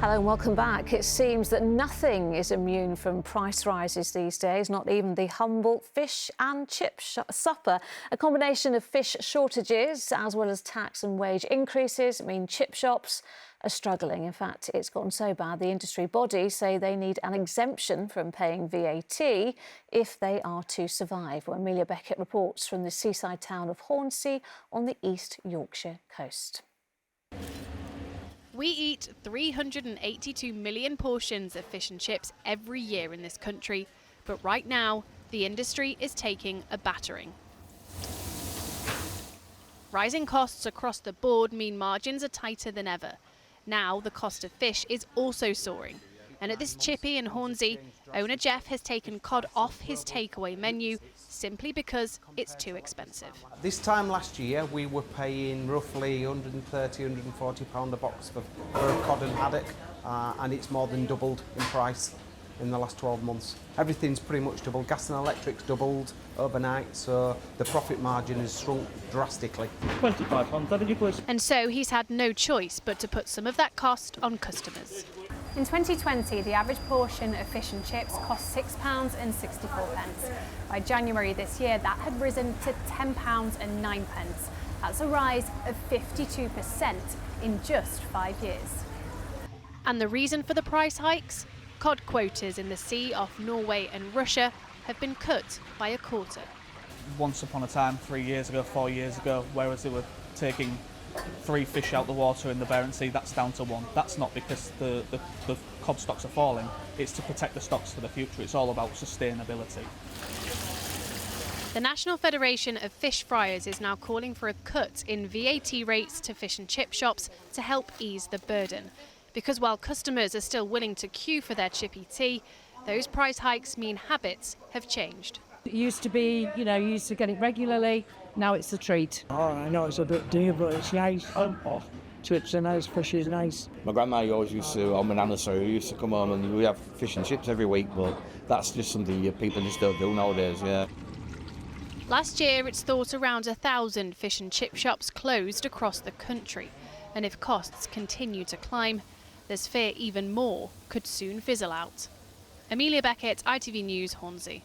Hello and welcome back. It seems that nothing is immune from price rises these days, not even the humble fish and chip supper. A combination of fish shortages as well as tax and wage increases mean chip shops are struggling. In fact, it's gotten so bad the industry bodies say they need an exemption from paying VAT if they are to survive. Well, Amelia Beckett reports from the seaside town of Hornsey on the East Yorkshire coast. We eat 382 million portions of fish and chips every year in this country, but right now the industry is taking a battering. Rising costs across the board mean margins are tighter than ever. Now the cost of fish is also soaring. And at this chippy in Hornsey, owner Jeff has taken cod off his takeaway menu simply because it's too expensive. This time last year we were paying roughly £130–140 a box for a cod and haddock, and it's more than doubled in price in the last 12 months. Everything's pretty much doubled. Gas and electric's doubled overnight, so the profit margin has shrunk drastically. £25, and so he's had no choice but to put some of that cost on customers. In 2020, the average portion of fish and chips cost £6.64. By January this year, that had risen to £10.09. That's a rise of 52% in just 5 years. And the reason for the price hikes? Cod quotas in the sea off Norway and Russia have been cut by a quarter. Once upon a time, 3 years ago, 4 years ago, whereas they were taking 3 fish out the water in the Beckett Sea, that's down to 1. That's not because the cod stocks are falling, it's to protect the stocks for the future. It's all about sustainability. The National Federation of Fish Fryers is now calling for a cut in VAT rates to fish and chip shops to help ease the burden. Because while customers are still willing to queue for their chippy tea, those price hikes mean habits have changed. It used to be, you used to get it regularly. Now it's a treat. Oh, I know it's a bit dear, but it's nice. Chips are nice, fish is nice. My grandma always used to, or my nana, sorry, used to come home and we have fish and chips every week, but that's just something people just don't do nowadays, yeah. Last year, it's thought around 1,000 fish and chip shops closed across the country. And if costs continue to climb, there's fear even more could soon fizzle out. Amelia Beckett, ITV News, Hornsey.